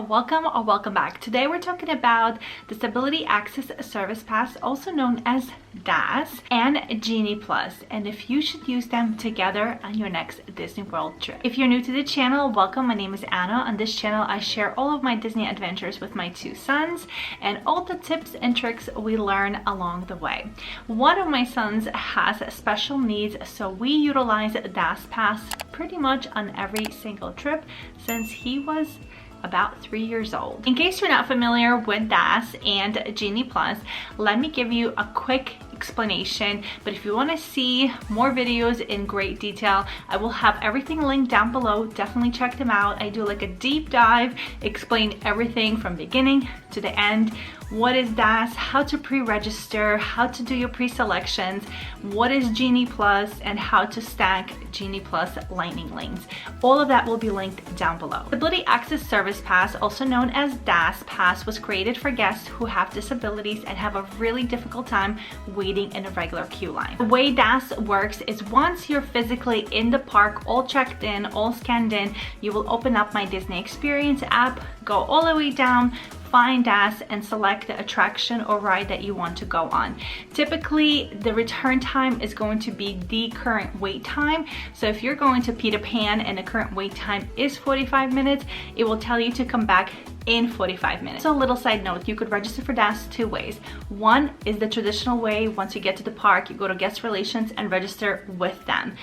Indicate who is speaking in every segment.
Speaker 1: welcome or welcome back. Today we're talking about Disability Access Service Pass, also known as DAS, and Genie Plus, and if you should use them together on your next Disney World trip. If you're new to the channel, welcome. My name is Anna. On this channel I share all of my Disney adventures with my two sons and all the tips and tricks we learn along the way. One of my sons has special needs, so we utilize DAS Pass pretty much on every single trip since he was about 3 years old. In case you're not familiar with DAS and Genie Plus, let me give you a quick explanation, but if you want to see more videos in great detail, I will have everything linked down below. Definitely check them out. I do like a deep dive, explain everything from beginning to the end. What is DAS, how to pre-register, how to do your pre-selections, what is Genie Plus, and how to stack Genie Plus lightning lanes. All of that will be linked down below. Disability Access Service Pass, also known as DAS Pass, was created for guests who have disabilities and have a really difficult time waiting in a regular queue line. The way DAS works is once you're physically in the park, all checked in, all scanned in, you will open up My Disney Experience app, go all the way down, find DAS, and select the attraction or ride that you want to go on. Typically, the return time is going to be the current wait time. So if you're going to Peter Pan and the current wait time is 45 minutes, it will tell you to come back in 45 minutes. So a little side note, you could register for DAS two ways. One is the traditional way. Once you get to the park, you go to guest relations and register with them.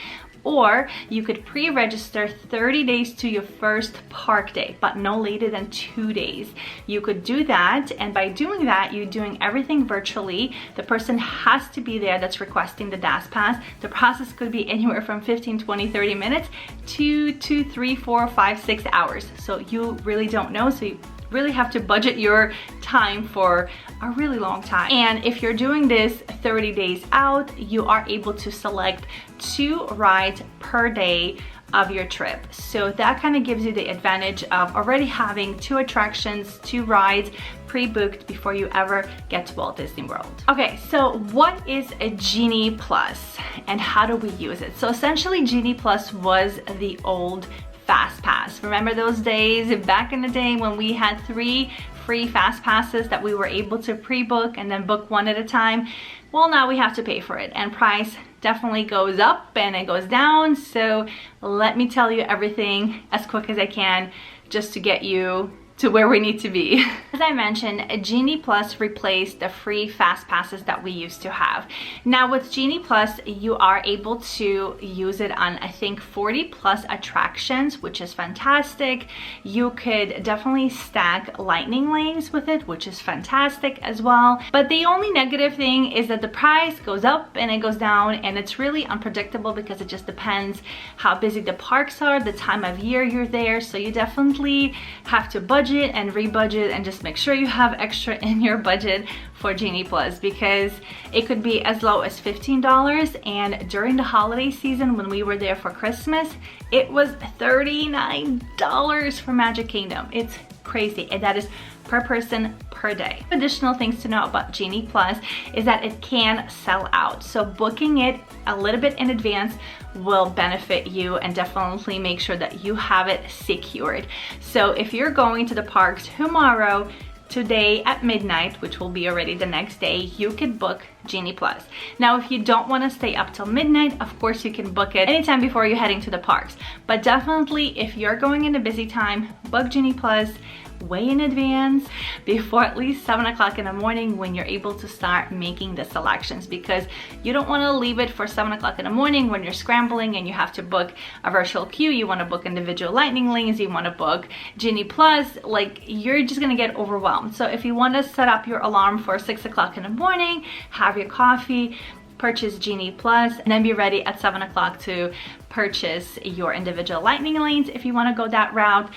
Speaker 1: Or you could pre-register 30 days to your first park day, but no later than 2 days. You could do that, and by doing that, you're doing everything virtually. The person has to be there that's requesting the DAS Pass. The process could be anywhere from 15, 20, 30 minutes to 2, 3, 4, 5, 6 hours. So you really don't know, so you really have to budget your time for a really long time. And if you're doing this 30 days out, you are able to select 2 rides per day of your trip. So that kind of gives you the advantage of already having 2 attractions, 2 rides pre-booked before you ever get to Walt Disney World. Okay, so what is a Genie Plus and how do we use it? So essentially Genie Plus was the old Fast Pass. Remember those days back in the day when we had 3 free Fast Passes that we were able to pre-book and then book one at a time? Well, now we have to pay for it, and price definitely goes up and it goes down. So let me tell you everything as quick as I can just to get you to where we need to be. As I mentioned, Genie Plus replaced the free Fast Passes that we used to have. Now with Genie Plus, you are able to use it on, I think, 40 plus attractions, which is fantastic. You could definitely stack lightning lanes with it, which is fantastic as well. But the only negative thing is that the price goes up and it goes down, and it's really unpredictable because it just depends how busy the parks are, the time of year you're there. So you definitely have to budget and rebudget and just make sure you have extra in your budget for Genie Plus, because it could be as low as $15, and during the holiday season when we were there for Christmas, it was $39 for Magic Kingdom. It's crazy, and that is per person per day. Additional things to know about Genie Plus is that it can sell out, so booking it a little bit in advance will benefit you and definitely make sure that you have it secured. So if you're going to the parks tomorrow, today at midnight, which will be already the next day, you could book Genie Plus. Now, if you don't want to stay up till midnight, of course you can book it anytime before you're heading to the parks. But definitely, if you're going in a busy time, book Genie Plus way in advance, before at least 7 o'clock in the morning when you're able to start making the selections, because you don't want to leave it for 7 o'clock in the morning when you're scrambling and you have to book a virtual queue. You want to book individual lightning lanes, you want to book Genie Plus, like you're just gonna get overwhelmed. So if you want to set up your alarm for 6 o'clock in the morning, have your coffee, purchase Genie Plus, and then be ready at 7 o'clock to purchase your individual lightning lanes if you want to go that route,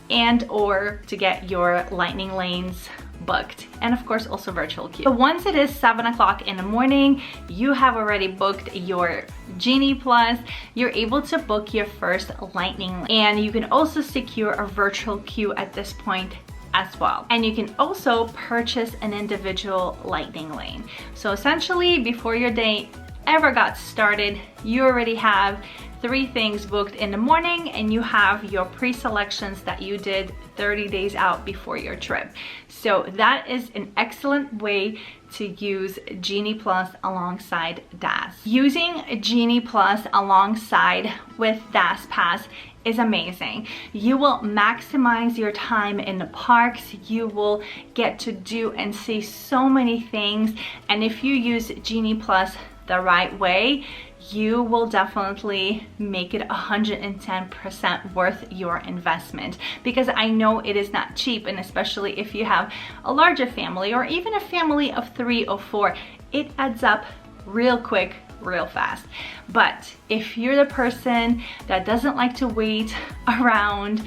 Speaker 1: and or to get your lightning lanes booked, and of course also virtual queue. So once it is 7 o'clock in the morning, you have already booked your Genie Plus, you're able to book your first lightning lane, and you can also secure a virtual queue at this point as well. And you can also purchase an individual lightning lane. So essentially, before your day ever got started, you already have 3 things booked in the morning, and you have your pre-selections that you did 30 days out before your trip. So that is an excellent way to use Genie Plus alongside DAS. Using Genie Plus alongside with DAS Pass is amazing. You will maximize your time in the parks. You will get to do and see so many things. And if you use Genie Plus the right way, you will definitely make it 110% worth your investment, because I know it is not cheap, and especially if you have a larger family or even a family of 3 or 4, it adds up real quick, real fast. But if you're the person that doesn't like to wait around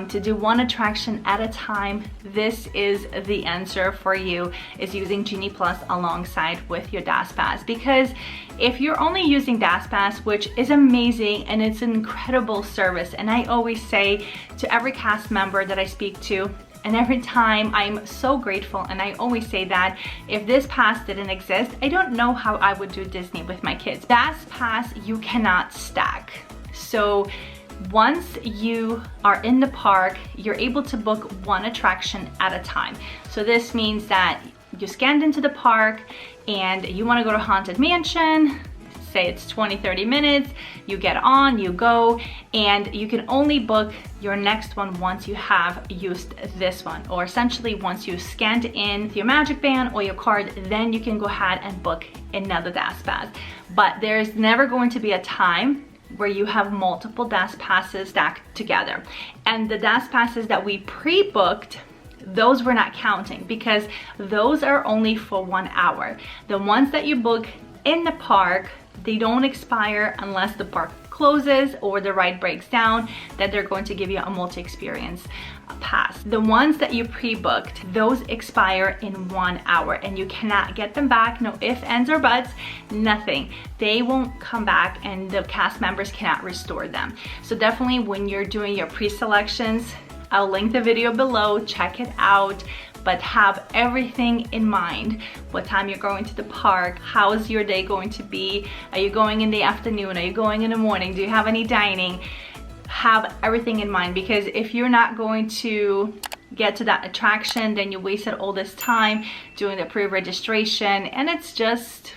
Speaker 1: to do one attraction at a time, this is the answer for you, is using Genie Plus alongside with your DAS Pass. Because if you're only using DAS Pass, which is amazing and it's an incredible service, and I always say to every cast member that I speak to, and every time I'm so grateful, and I always say that if this pass didn't exist, I don't know how I would do Disney with my kids. DAS Pass, you cannot stack. So once you are in the park, you're able to book one attraction at a time. So this means that you scanned into the park and you want to go to Haunted Mansion, say it's 20-30 minutes, you get on, you go, and you can only book your next one once you have used this one, or essentially once you scanned in your Magic Band or your card, then you can go ahead and book another DAS Pass. But there's never going to be a time where you have multiple DAS Passes stacked together. And the DAS Passes that we pre-booked, those we're not counting, because those are only for 1 hour. The ones that you book in the park, they don't expire unless the park closes or the ride breaks down, that they're going to give you a multi-experience pass. The ones that you pre-booked, those expire in 1 hour and you cannot get them back. No ifs, ands, or buts, nothing. They won't come back and the cast members cannot restore them. So definitely when you're doing your pre-selections, I'll link the video below, check it out, but have everything in mind. What time you're going to the park, how is your day going to be, are you going in the afternoon, are you going in the morning, do you have any dining? Have everything in mind, because if you're not going to get to that attraction, then you wasted all this time doing the pre-registration, and it's just,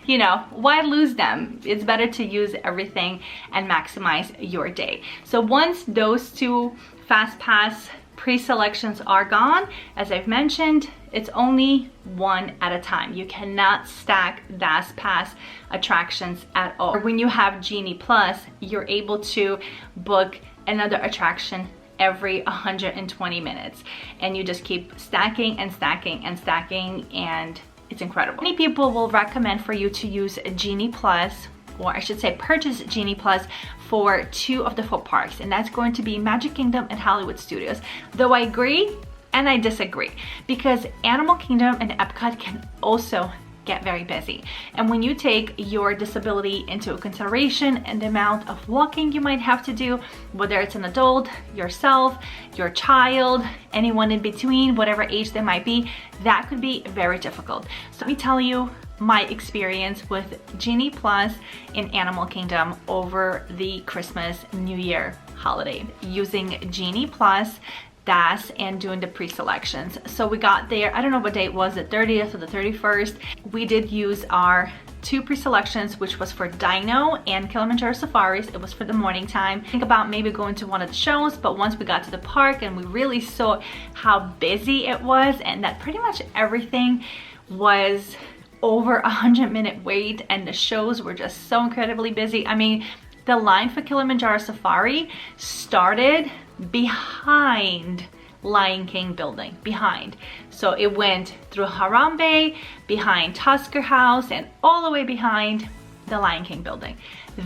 Speaker 1: you know, why lose them? It's better to use everything and maximize your day. So once those 2 Fast Pass pre-selections are gone, as I've mentioned, it's only 1 at a time. You cannot stack DAS Pass attractions at all. When you have Genie Plus, you're able to book another attraction every 120 minutes, and you just keep stacking and stacking and stacking, and it's incredible. Many people will recommend for you to use Genie Plus, or I should say purchase Genie Plus for 2 of the 4 parks, and that's going to be Magic Kingdom and Hollywood Studios. Though I agree and I disagree, because Animal Kingdom and Epcot can also get very busy. And when you take your disability into consideration and the amount of walking you might have to do, whether it's an adult, yourself, your child, anyone in between, whatever age they might be, that could be very difficult. So let me tell you my experience with Genie Plus in Animal Kingdom over the Christmas New Year holiday, using Genie Plus, DAS, and doing the pre-selections. So we got there, I don't know what day it was, the 30th or the 31st. We did use our 2 pre-selections, which was for Dino and Kilimanjaro Safaris. It was for the morning time. Think about maybe going to one of the shows, but once we got to the park and we really saw how busy it was, and that pretty much everything was over 100-minute wait, and the shows were just so incredibly busy. I mean, the line for Kilimanjaro Safari started behind Lion King building, behind. So it went through Harambe, behind Tusker House, and all the way behind the Lion King building.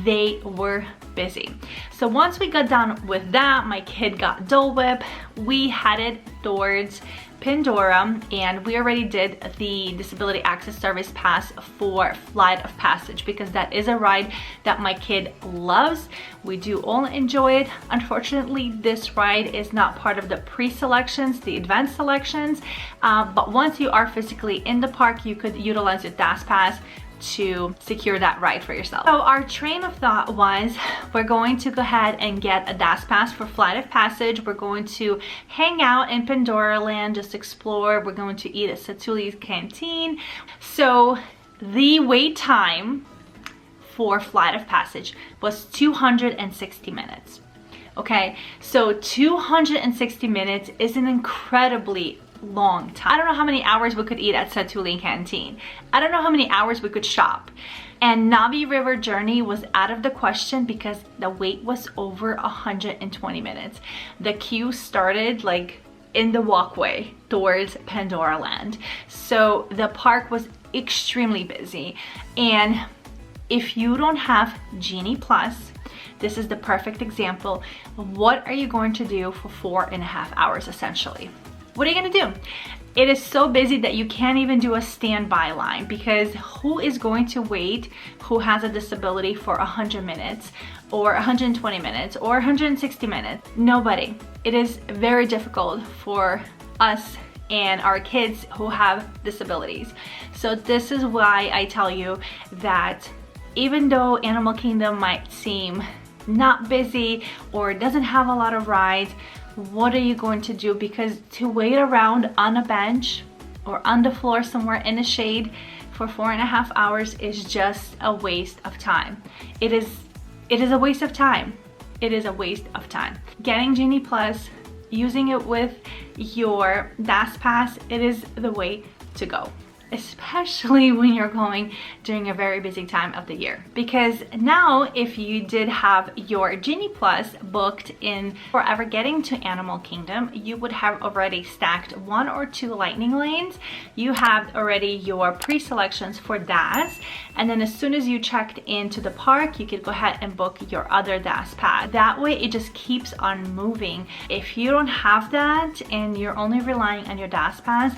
Speaker 1: They were busy. So once we got done with that, my kid got Dole Whip. We headed towards Pandora, and we already did the Disability Access Service Pass for Flight of Passage, because that is a ride that my kid loves. We do all enjoy it. Unfortunately, this ride is not part of the pre-selections, the advanced selections, but once you are physically in the park, you could utilize your DAS Pass to secure that ride for yourself. So our train of thought was, we're going to go ahead and get a DAS pass for Flight of Passage. We're going to hang out in Pandora Land, just explore. We're going to eat at Satu'li's Canteen. So the wait time for Flight of Passage was 260 minutes. Okay, so 260 minutes is an incredibly long time. I don't know how many hours we could eat at Satu'li Canteen. I don't know how many hours we could shop. And Navi River journey was out of the question because the wait was over 120 minutes. The queue started like in the walkway towards Pandora Land. So the park was extremely busy. And if you don't have Genie Plus, this is the perfect example of what are you going to do for 4.5 hours essentially. What are you gonna do? It is so busy that you can't even do a standby line, because who is going to wait who has a disability for 100 minutes or 120 minutes or 160 minutes? Nobody. It is very difficult for us and our kids who have disabilities. So this is why I tell you that even though Animal Kingdom might seem not busy or doesn't have a lot of rides, what are you going to do? Because to wait around on a bench or on the floor somewhere in the shade for 4.5 hours is just a waste of time. It is a waste of time. It is a waste of time. Getting Genie Plus, using it with your DAS pass, it is the way to go, especially when you're going during a very busy time of the year. Because now if you did have your Genie Plus booked in forever getting to Animal Kingdom, you would have already stacked 1 or 2 lightning lanes. You have already your pre-selections for DAS, and then as soon as you checked into the park, you could go ahead and book your other DAS pass. That way it just keeps on moving. If you don't have that and you're only relying on your DAS pass,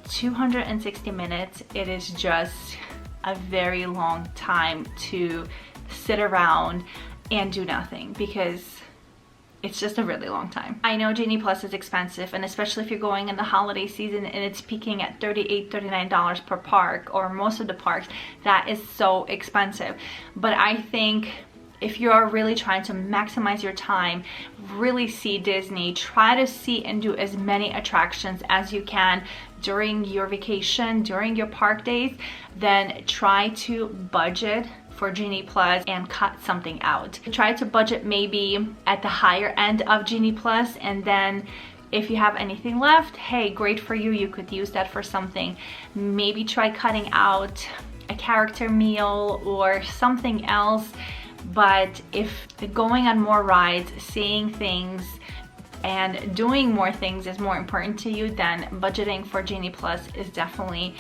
Speaker 1: 260 minutes, it is just a very long time to sit around and do nothing, because it's just a really long time. I know Genie Plus is expensive, and especially if you're going in the holiday season and it's peaking at $38, $39 per park, or most of the parks, that is so expensive. But I think if you are really trying to maximize your time, really see Disney, try to see and do as many attractions as you can during your vacation, during your park days, then try to budget for Genie Plus and cut something out. Try to budget maybe at the higher end of Genie Plus, and then if you have anything left, hey, great for you, you could use that for something. Maybe try cutting out a character meal or something else. But if going on more rides, seeing things, and doing more things is more important to you, then budgeting for Genie Plus is definitely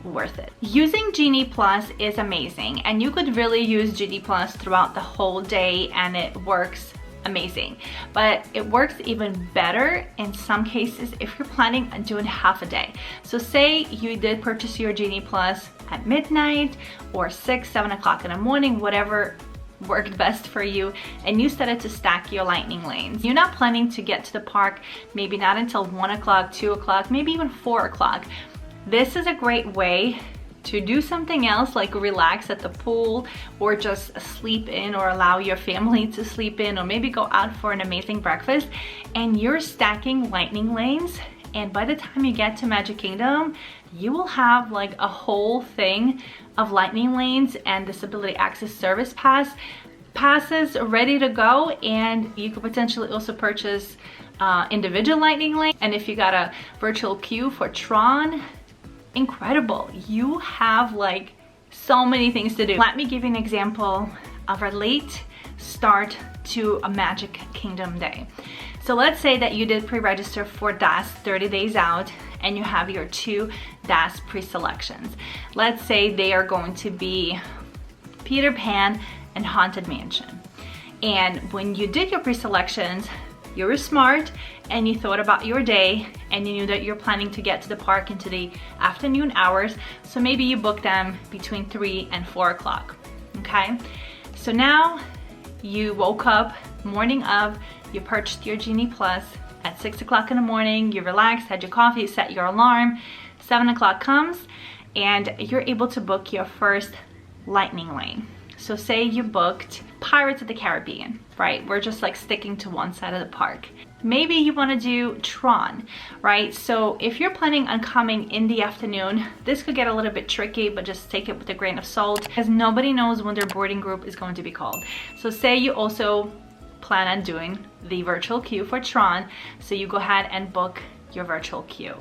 Speaker 1: worth it. Using Genie Plus is amazing, and you could really use Genie Plus throughout the whole day and it works amazing. But it works even better in some cases if you're planning on doing half a day. So say you did purchase your Genie Plus at midnight or 6, 7 o'clock in the morning, whatever worked best for you, and you started to stack your lightning lanes. You're not planning to get to the park maybe not until 1 o'clock, 2 o'clock, maybe even 4 o'clock. This is a great way to do something else, like relax at the pool or just sleep in, or allow your family to sleep in, or maybe go out for an amazing breakfast, and you're stacking lightning lanes. And by the time you get to Magic Kingdom, you will have like a whole thing of lightning lanes and disability access service passes ready to go. And you could potentially also purchase individual lightning lane. And if you got a virtual queue for Tron, incredible. You have like so many things to do. Let me give you an example of a late start to a Magic Kingdom day. So let's say that you did pre-register for DAS 30 days out, and you have your 2 DAS pre-selections. Let's say they are going to be Peter Pan and Haunted Mansion. And when you did your pre-selections, you were smart and you thought about your day, and you knew that you're planning to get to the park into the afternoon hours. So maybe you booked them between 3 and 4 o'clock, okay? So now you woke up morning of, you purchased your Genie Plus at 6 o'clock in the morning, you relaxed, had your coffee, set your alarm, 7 o'clock comes, and you're able to book your first lightning lane. So say you booked Pirates of the Caribbean, right? We're just like sticking to one side of the park. Maybe you want to do Tron, right? So if you're planning on coming in the afternoon, this could get a little bit tricky, but just take it with a grain of salt because nobody knows when their boarding group is going to be called. So say you also plan on doing the virtual queue for Tron, so you go ahead and book your virtual queue.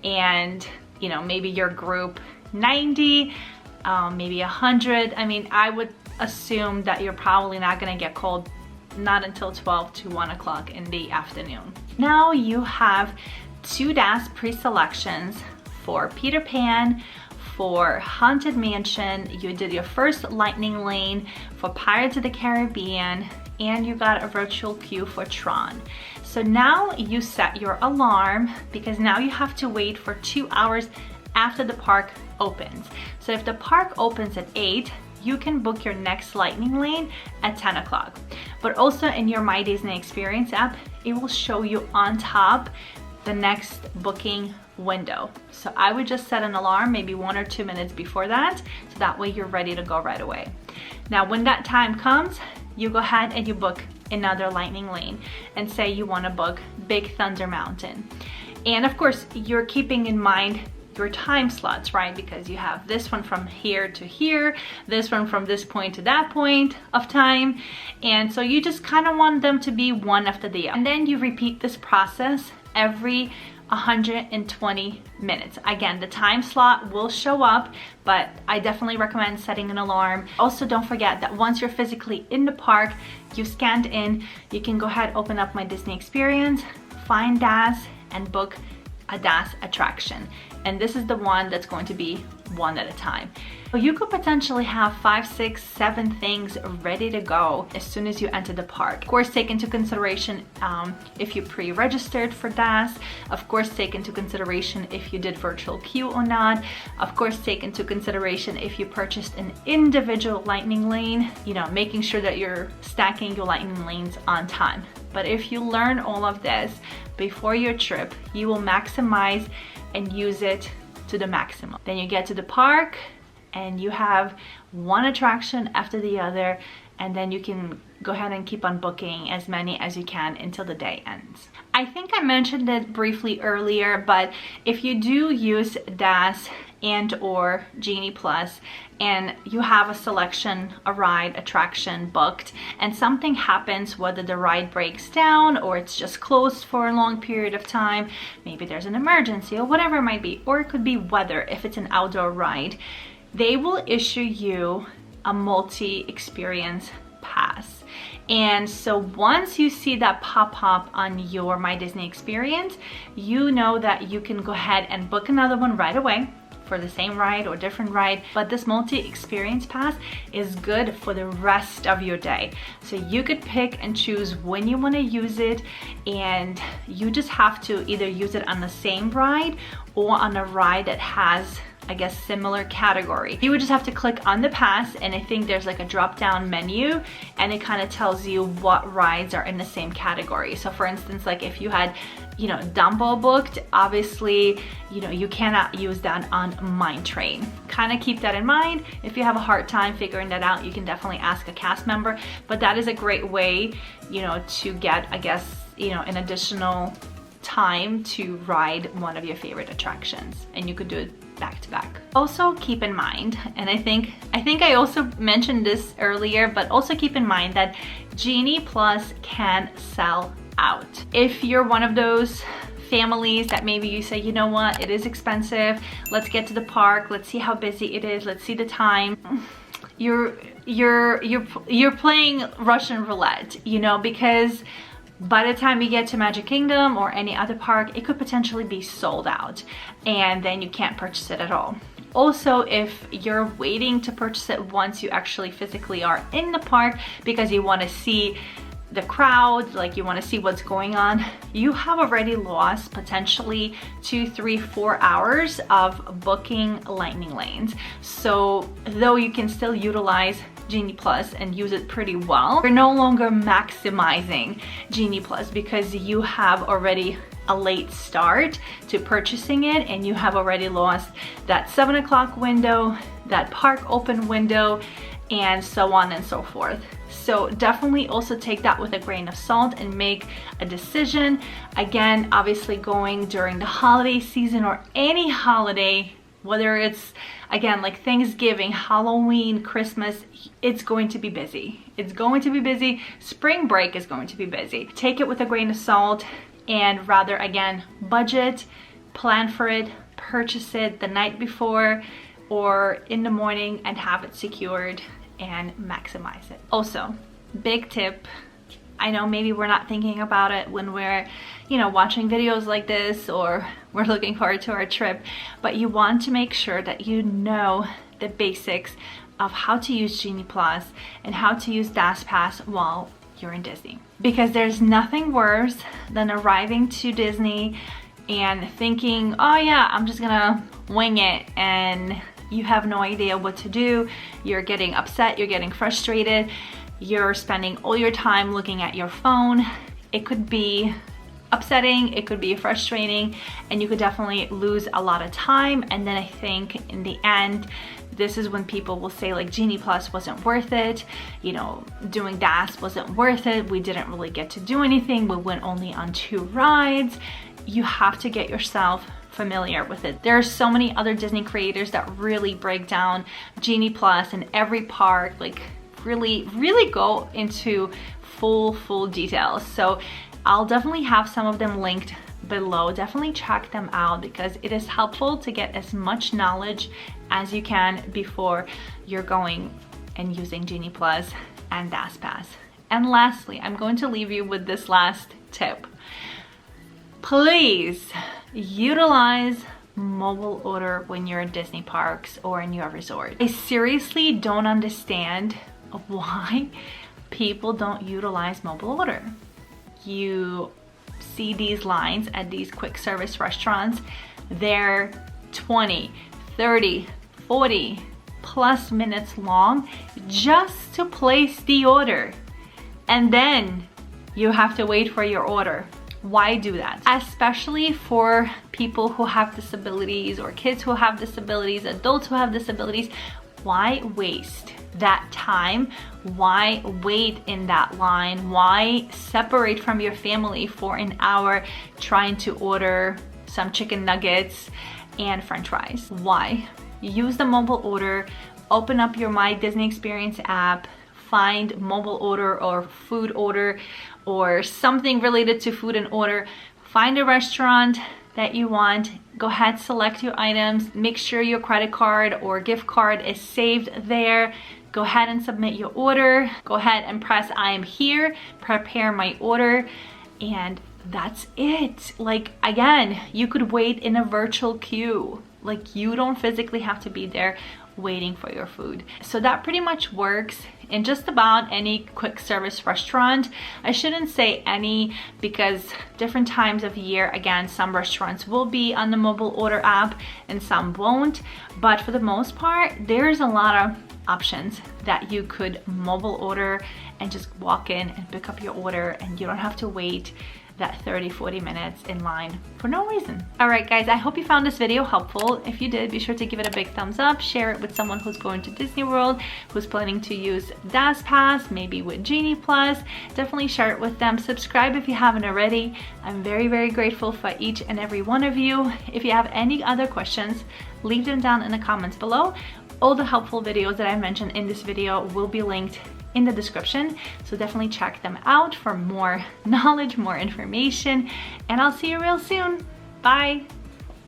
Speaker 1: And you know, maybe your group 90, maybe 100. I mean, I would assume that you're probably not gonna get called not until 12 to 1 o'clock in the afternoon. Now you have 2 DAS pre-selections for Peter Pan, for Haunted Mansion. You did your first lightning lane for Pirates of the Caribbean, and you got a virtual queue for Tron. So now you set your alarm because now you have to wait for 2 hours after the park opens. So if the park opens at 8, you can book your next lightning lane at 10 o'clock. But also in your My Disney Experience app, it will show you on top the next booking window. So I would just set an alarm maybe 1 or 2 minutes before that, so that way you're ready to go right away. Now when that time comes, you go ahead and you book another lightning lane and say you want to book Big Thunder Mountain. And of course, you're keeping in mind your time slots, right? Because you have this one from here to here, this one from this point to that point of time. And so you just kind of want them to be one after the other. And then you repeat this process every 120 minutes. Again, the time slot will show up, but I definitely recommend setting an alarm. Also, don't forget that once you're physically in the park, you scanned in, you can go ahead, open up My Disney Experience, find DAS, and book a DAS attraction. And this is the one that's going to be one at a time. So you could potentially have 5, 6, 7 things ready to go as soon as you enter the park. Of course, take into consideration if you pre-registered for DAS. Of course, take into consideration if you did virtual queue or not. Of course, take into consideration if you purchased an individual lightning lane, you know, making sure that you're stacking your lightning lanes on time. But if you learn all of this before your trip, you will maximize and use it to the maximum. Then you get to the park and you have one attraction after the other, and then you can go ahead and keep on booking as many as you can until the day ends. I think I mentioned it briefly earlier, but if you do use DAS and or Genie Plus and you have a selection, a ride, attraction booked, and something happens, whether the ride breaks down or it's just closed for a long period of time, maybe there's an emergency or whatever it might be, or it could be weather if it's an outdoor ride, they will issue you a multi-experience pass. And so once you see that pop up on your My Disney Experience, you know that you can go ahead and book another one right away for the same ride or different ride. But this multi-experience pass is good for the rest of your day. So you could pick and choose when you want to use it, and you just have to either use it on the same ride or on a ride that has, I guess, similar category. You would just have to click on the pass, and I think there's like a drop down menu and it kind of tells you what rides are in the same category. So for instance, like if you had, you know, Dumbo booked, obviously, you know, you cannot use that on Mine Train. Kind of keep that in mind. If you have a hard time figuring that out, you can definitely ask a cast member, but that is a great way, you know, to get, I guess, you know, an additional time to ride one of your favorite attractions, and you could do it back to back. Also keep in mind, and I think I also mentioned this earlier, but also keep in mind that Genie Plus can sell out. If you're one of those families that maybe you say, you know what, it is expensive, let's get to the park, let's see how busy it is, let's see the time, you're playing Russian roulette, you know, because by the time you get to Magic Kingdom or any other park, it could potentially be sold out, and then you can't purchase it at all. Also, if you're waiting to purchase it once you actually physically are in the park because you want to see the crowd, like you want to see what's going on, you have already lost potentially 2, 3, 4 hours of booking lightning lanes. So though you can still utilize Genie Plus and use it pretty well, you're no longer maximizing Genie Plus because you have already a late start to purchasing it and you have already lost that 7 o'clock window, that park open window, and so on and so forth. So definitely also take that with a grain of salt and make a decision. Again, obviously going during the holiday season or any holiday, whether it's again like Thanksgiving, Halloween, Christmas, it's going to be busy. It's going to be busy. Spring break is going to be busy. Take it with a grain of salt and rather, again, budget, plan for it, purchase it the night before or in the morning and have it secured and maximize it. Also, big tip, I know maybe we're not thinking about it when we're, you know, watching videos like this or we're looking forward to our trip, but you want to make sure that you know the basics of how to use Genie Plus and how to use DAS Pass while you're in Disney. Because there's nothing worse than arriving to Disney and thinking, oh yeah, I'm just gonna wing it, and you have no idea what to do. You're getting upset, you're getting frustrated, you're spending all your time looking at your phone. It could be upsetting, it could be frustrating, and you could definitely lose a lot of time. And then I think in the end, this is when people will say like Genie Plus wasn't worth it, you know, doing DAS wasn't worth it, we didn't really get to do anything, we went only on 2 rides. You have to get yourself familiar with it. There are so many other Disney creators that really break down Genie Plus and every park, like really go into full details. So I'll definitely have some of them linked below. Definitely check them out because it is helpful to get as much knowledge as you can before you're going and using Genie Plus and DAS Pass. And lastly, I'm going to leave you with this last tip. Please utilize mobile order when you're in Disney parks or in your resort. I seriously don't understand why people don't utilize mobile order. You see these lines at these quick service restaurants, they're 20, 30, 40 plus minutes long just to place the order. And then you have to wait for your order. Why do that? Especially for people who have disabilities or kids who have disabilities, adults who have disabilities. Why waste that time? Why wait in that line? Why separate from your family for an hour trying to order some chicken nuggets and french fries? Why? Use the mobile order, open up your My Disney Experience app, find mobile order or food order or something related to food and order. Find a restaurant that you want, go ahead, select your items, make sure your credit card or gift card is saved there. Go ahead and submit your order. Go ahead and press I am here, prepare my order, and that's it. Like, again, you could wait in a virtual queue. Like, you don't physically have to be there waiting for your food. So that pretty much works in just about any quick service restaurant. I shouldn't say any because different times of year, again, some restaurants will be on the mobile order app and some won't, but for the most part there's a lot of options that you could mobile order and just walk in and pick up your order, and you don't have to wait that 30-40 minutes in line for no reason. All right guys, I hope you found this video helpful. If you did, be sure to give it a big thumbs up, share it with someone who's going to Disney World, who's planning to use DAS Pass, maybe with Genie Plus. Definitely share it with them. Subscribe if you haven't already. I'm very grateful for each and every one of you. If you have any other questions, leave them down in the comments below. All the helpful videos that I mentioned in this video will be linked in the description, so definitely check them out for more knowledge, more information, and I'll see you real soon. Bye.